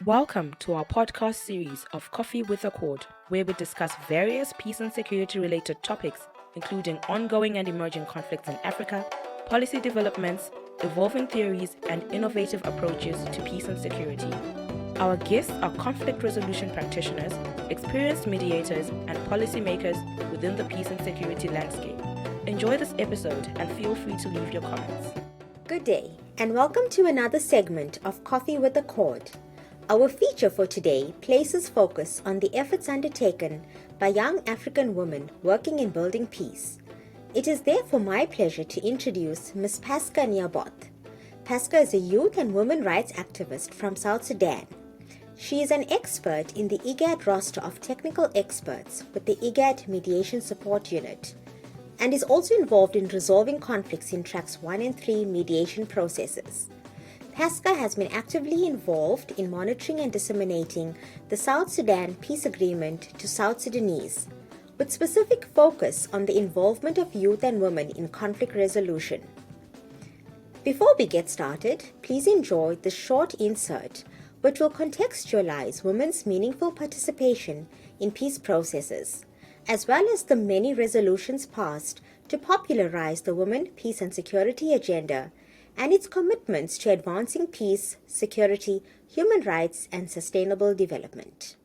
Welcome to our podcast series of Coffee with a Cord, where we discuss various peace and security related topics, including ongoing and emerging conflicts in Africa, policy developments, evolving theories, and innovative approaches to peace and security. Our guests are conflict resolution practitioners, experienced mediators, and policymakers within the peace and security landscape. Enjoy this episode and feel free to leave your comments. Good day, and welcome to another segment of Coffee with a Cord. Our feature for today places focus on the efforts undertaken by young African women working in building peace. It is therefore my pleasure to introduce Ms. Paska Nyaboth. Paska is a youth and women rights activist from South Sudan. She is an expert in the IGAD roster of technical experts with the IGAD Mediation Support Unit, and is also involved in resolving conflicts in Tracks 1 and 3 mediation processes. Paska has been actively involved in monitoring and disseminating the South Sudan peace agreement to South Sudanese, with specific focus on the involvement of youth and women in conflict resolution. Before we get started, please enjoy this short insert, which will contextualize women's meaningful participation in peace processes, as well as the many resolutions passed to popularize the women, peace and security agenda and its commitments to advancing peace, security, human rights, and sustainable development.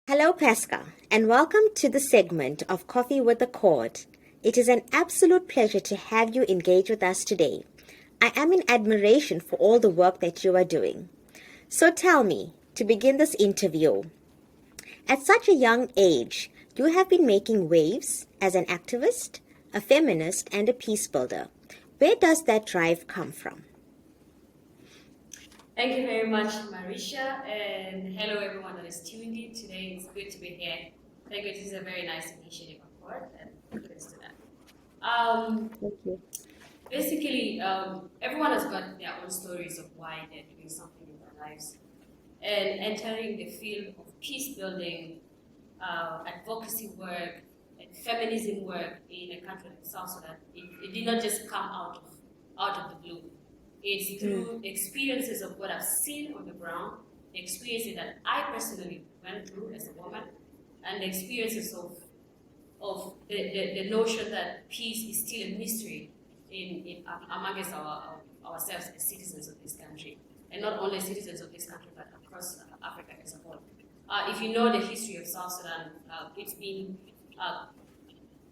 Hello, Paska, and welcome to the segment of Coffee with a Cord. It is an absolute pleasure to have you engage with us today. I am in admiration for all the work that you are doing. So tell me, to begin this interview, at such a young age, you have been making waves as an activist, a feminist, and a peace builder. Where does that drive come from? Thank you very much, Marisha, and hello everyone that is tuned in today. It's good to be here. Thank you. This is a very nice initiative, of course, and thanks to that. Thank you. Basically, everyone has got their own stories of why they're doing something in their lives. And entering the field of peace building, advocacy work, and feminism work in a country like South Sudan, it did not just come out of the blue. It's through experiences of what I've seen on the ground, the experiences that I personally went through as a woman, and the experiences of the notion that peace is still a mystery amongst ourselves as citizens of this country, and not only citizens of this country, but across Africa as a whole. If you know the history of South Sudan, it's been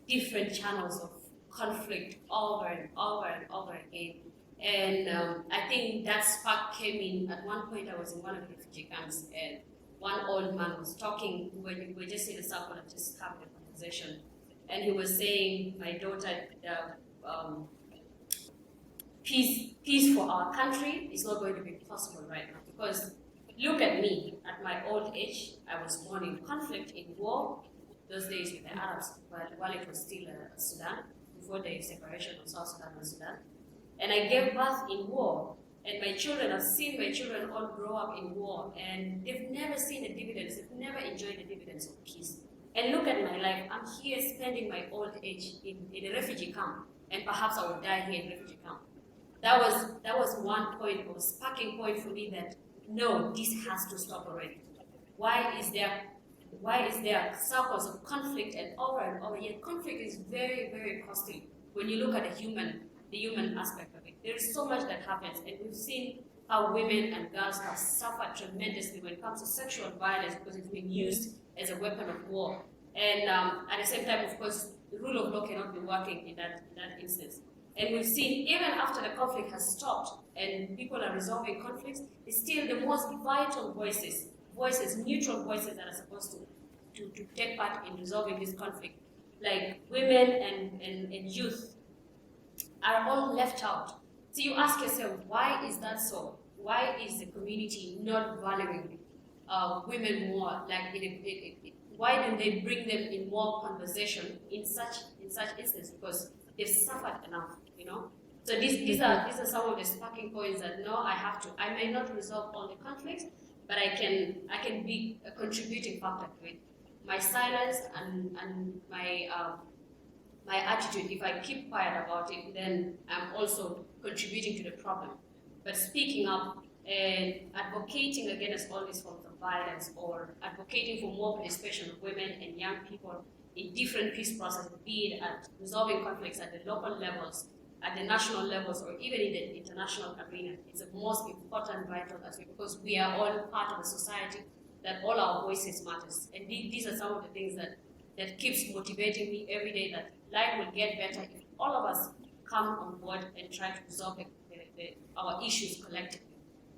different channels of conflict over and over and over again. And I think that spark came in at one point. I was in one of the refugee camps, and one old man was talking. We were just in a circle and just having a conversation, and he was saying, "My daughter, peace for our country is not going to be possible right now because look at me. At my old age, I was born in conflict, in war. Those days with the Arabs, while it was still Sudan, before the separation of South Sudan and Sudan." And I gave birth in war. And my children, I've seen my children all grow up in war. And they've never seen the dividends. They've never enjoyed the dividends of peace. And look at my life. I'm here spending my old age in a refugee camp. And perhaps I will die here in a refugee camp. That was one point, or sparking point for me that, no, this has to stop already. Why is there circles of conflict and over? Yet conflict is very, very costly when you look at the human aspect of it. There is so much that happens, and we've seen how women and girls have suffered tremendously when it comes to sexual violence because it's been used as a weapon of war. And at the same time, of course, the rule of law cannot be working in that instance. And we've seen, even after the conflict has stopped and people are resolving conflicts, it's still the most vital voices, neutral voices that are supposed to take part in resolving this conflict, like women and youth, are all left out. So you ask yourself, why is that so? Why is the community not valuing women more? Like, why don't they bring them in more conversation in such instances? Because they've suffered enough, you know. So these are some of the sparking points that I may not resolve all the conflicts, but I can be a contributing factor to it. My silence and my attitude, if I keep quiet about it, then I'm also contributing to the problem. But speaking up and advocating against all these forms of violence, or advocating for more participation of women and young people in different peace processes, be it at resolving conflicts at the local levels, at the national levels, or even in the international arena, is the most important vital aspect, because we are all part of a society that all our voices matters. And these are some of the things that keeps motivating me every day, that life will get better if all of us come on board and try to resolve our issues collectively.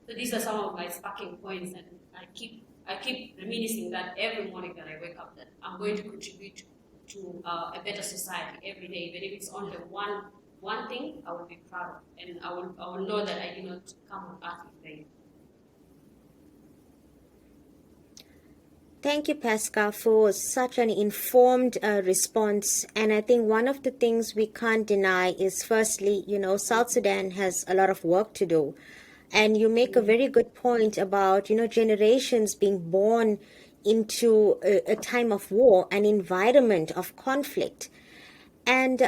So these are some of my sparking points, and I keep reminiscing that every morning that I wake up, that I'm going to contribute to a better society every day. Even if it's only one thing, I will be proud of, and I will know that I did not come on earth in vain. Thank you, Paska, for such an informed response. And I think one of the things we can't deny is, firstly, South Sudan has a lot of work to do. And you make a very good point about, generations being born into a time of war, an environment of conflict. And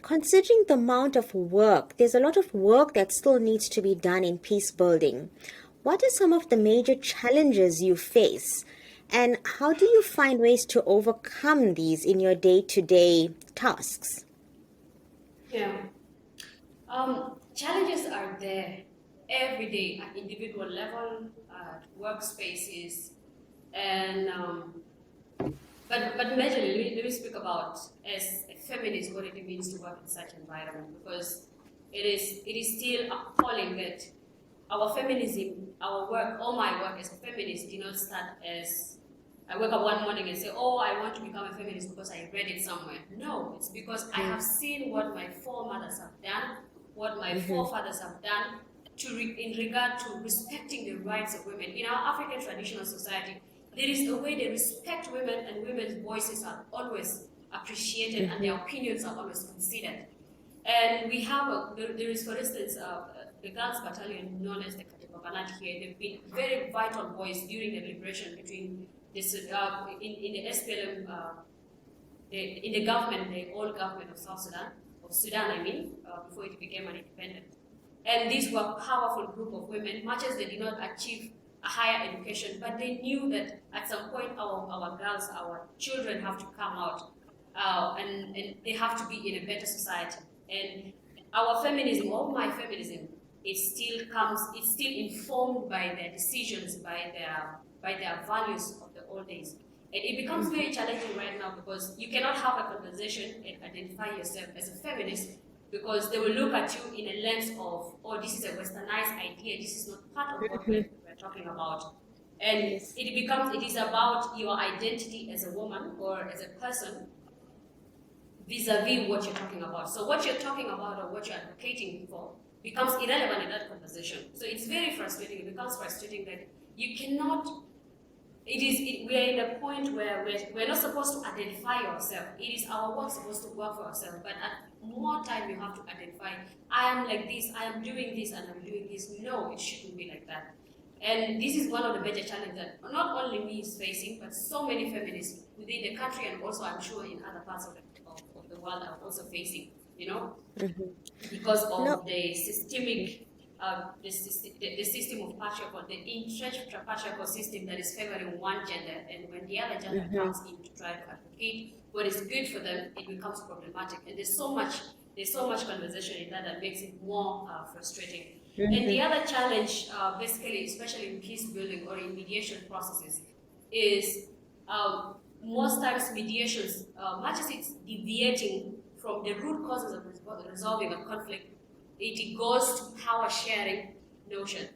considering the amount of work, there's a lot of work that still needs to be done in peace building. What are some of the major challenges you face? And how do you find ways to overcome these in your day-to-day tasks? Yeah. Challenges are there every day at individual level, at workspaces, and but majorly, let me speak about, as a feminist, what it means to work in such an environment, because it is still appalling that our feminism, our work, all my work as a feminist did not start as I wake up one morning and say, oh, I want to become a feminist because I read it somewhere. No, it's because I have seen what my foremothers have done, what my forefathers have done in regard to respecting the rights of women. In our African traditional society, there is a way they respect women, and women's voices are always appreciated and their opinions are always considered. And we have, there is, for instance, the girls' battalion known as the Katibabanat here. They've been very vital voice during the liberation between this, in the SPLM, in the government, the old government of South Sudan, before it became an independent. And these were a powerful group of women, much as they did not achieve a higher education, but they knew that at some point our girls, our children have to come out, and they have to be in a better society. And our feminism, all my feminism, it's still informed by their decisions, by their values of the old days. And it becomes very challenging right now, because you cannot have a conversation and identify yourself as a feminist, because they will look at you in a lens of, oh, this is a westernized idea, this is not part of what we're talking about. And it is about your identity as a woman or as a person vis-a-vis what you're talking about. So what you're talking about or what you're advocating for becomes irrelevant in that conversation. So it's very frustrating. It becomes frustrating that you cannot, we are in a point where we're not supposed to identify ourselves. It is our work supposed to work for ourselves, but at more time you have to identify, I am like this, I am doing this, and I'm doing this. No, it shouldn't be like that. And this is one of the major challenges that not only me is facing, but so many feminists within the country, and also I'm sure in other parts of the world are also facing, because of the systemic the system of patriarchal, the entrenched patriarchal system that is favoring one gender, and when the other gender comes in to try to advocate what is good for them, it becomes problematic. And there's so much conversation in that that makes it more frustrating. And the other challenge, basically, especially in peace building or in mediation processes, is most times mediations, much as it's deviating from the root causes of resolving a conflict, it goes to power sharing notion.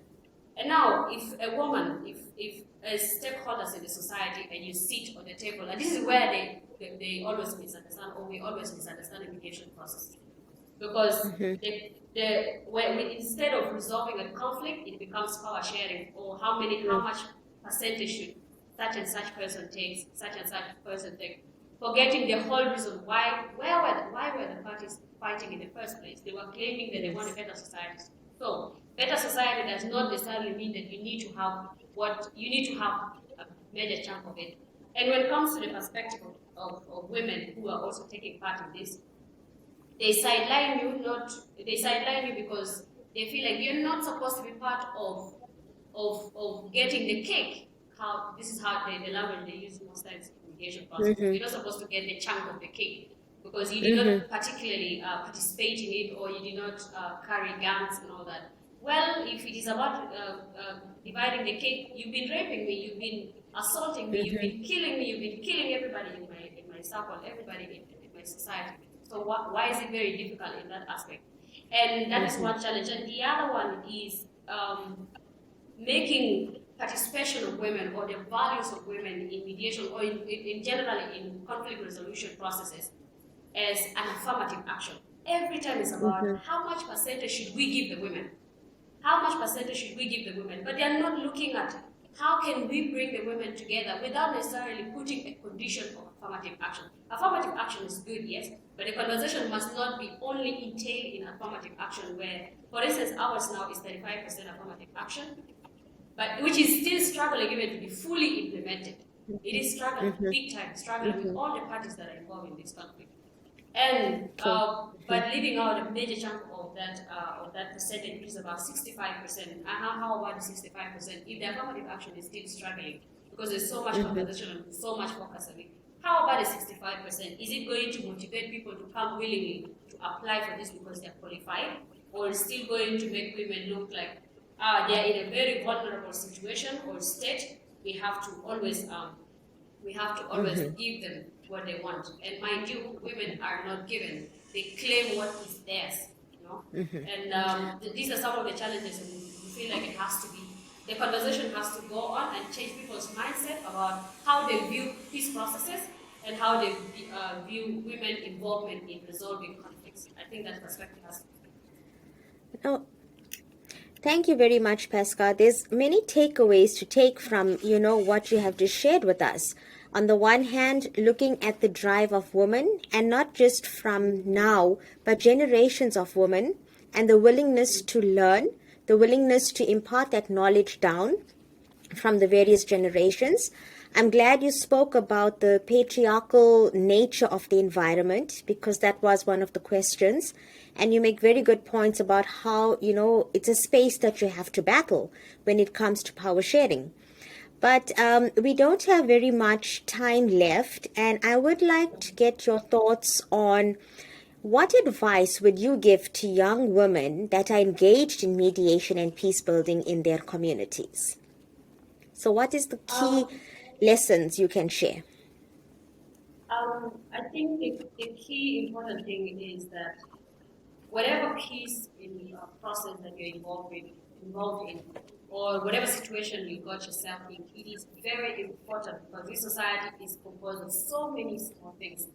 And now, if a woman, if as stakeholders in the society, and you sit on the table, and this is where they always misunderstand, or we always misunderstand the mediation process, because instead of resolving a conflict, it becomes power sharing, or how much percentage should such and such person takes, such and such person takes, forgetting the whole reason why were the parties fighting in the first place. They were claiming that they want a better society. So better society does not necessarily mean that you need to have a major chunk of it. And when it comes to the perspective of women who are also taking part in this, they sideline you because they feel like you're not supposed to be part of getting the cake. This is how the language they use most times in mediation process. You're not supposed to get the chunk of the cake because you did not particularly participate in it, or you did not carry guns and all that. Well, if it is about dividing the cake, you've been raping me, you've been assaulting me, you've been killing me, you've been killing everybody in my circle, everybody in my society. So why is it very difficult in that aspect? And that is one challenge. And the other one is making participation of women, or the values of women in mediation, or in general in conflict resolution processes, as an affirmative action. Every time it's about how much percentage should we give the women? How much percentage should we give the women? But they're not looking at how can we bring the women together without necessarily putting a condition of affirmative action. Affirmative action is good, yes, but the conversation must not be only entailed in affirmative action, where, for instance, ours now is 35% affirmative action, but which is still struggling even to be fully implemented. It is struggling big time, struggling with all the parties that are involved in this conflict. And but leaving out a major chunk of that percentage, which is about 65%. How about the 65%? If the affirmative action is still struggling, because there's so much conversation and so much focus on it, how about the 65%? Is it going to motivate people to come willingly to apply for this because they're qualified, or is still going to make women look like they're in a very vulnerable situation or state? We have to always give them what they want. And mind you, women are not given. They claim what is theirs, you know? And these are some of the challenges, and we feel like the conversation has to go on and change people's mindset about how they view peace processes and how they view women involvement in resolving conflicts. I think that perspective has to be. Oh, thank you very much, Paska. There's many takeaways to take from, what you have just shared with us. On the one hand, looking at the drive of women, and not just from now, but generations of women, and the willingness to learn, the willingness to impart that knowledge down from the various generations. I'm glad you spoke about the patriarchal nature of the environment, because that was one of the questions. And you make very good points about how, it's a space that you have to battle when it comes to power sharing. But we don't have very much time left, and I would like to get your thoughts on what advice would you give to young women that are engaged in mediation and peace building in their communities? So what is the key lessons you can share? I think the key important thing is that whatever peace in process that you're involved in, or whatever situation you got yourself in, it is very important, because this society is composed of so many small things.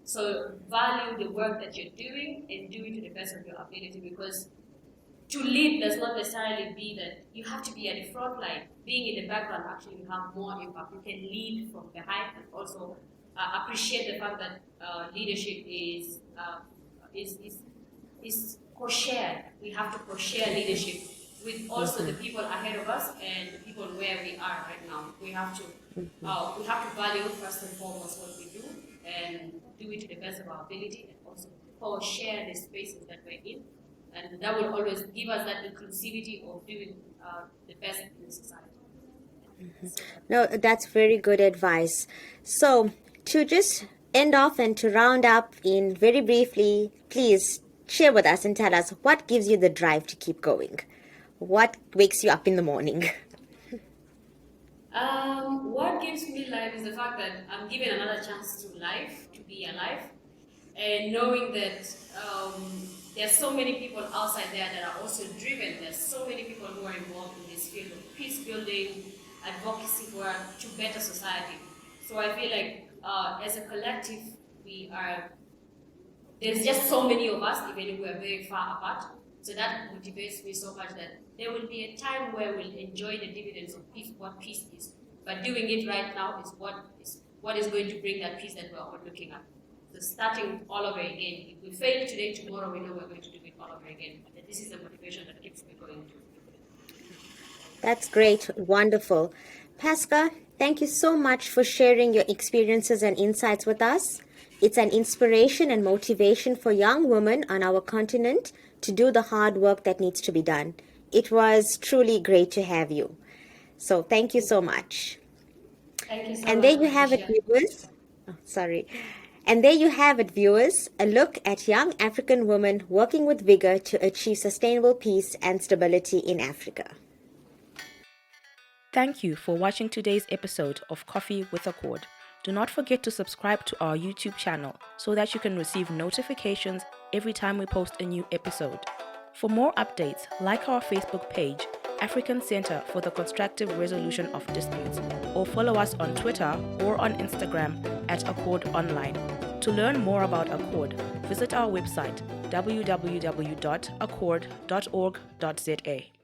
So value the work that you're doing and do it to the best of your ability, because to lead does not necessarily be that you have to be at the front line. Being in the background, actually, you have more impact. You can lead from behind, and also appreciate the fact that leadership is co-shared. We have to co-share leadership with also the people ahead of us and the people where we are right now. We have to value first and foremost what we do, and do it to the best of our ability, and also co-share the spaces that we're in. And that will always give us that inclusivity of doing the best in the society. No, that's very good advice. So, to just end off and to round up in very briefly, please share with us and tell us what gives you the drive to keep going. What wakes you up in the morning? What gives me life is the fact that I'm given another chance to be alive, and knowing that there's so many people outside there that are also driven. There's so many people who are involved in this field of peace building, advocacy work to better society. So I feel like as a collective, there's just so many of us, even if we are very far apart. So that motivates me so much that there will be a time where we'll enjoy the dividends of peace, what peace is. But doing it right now is what is going to bring that peace that we're all looking at. So starting all over again. If we fail today, tomorrow we know we're going to do it all over again. And this is the motivation that keeps me going. That's great. Wonderful. Paska, thank you so much for sharing your experiences and insights with us. It's an inspiration and motivation for young women on our continent to do the hard work that needs to be done. It was truly great to have you. So thank you so much. Thank you so And much. there you have it, viewers. And there you have it, viewers, a look at young African women working with vigor to achieve sustainable peace and stability in Africa. Thank you for watching today's episode of Coffee with Accord. Do not forget to subscribe to our YouTube channel so that you can receive notifications every time we post a new episode. For more updates, like our Facebook page, African Center for the Constructive Resolution of Disputes, or follow us on Twitter or on Instagram at Accord Online. To learn more about Accord, visit our website www.accord.org.za.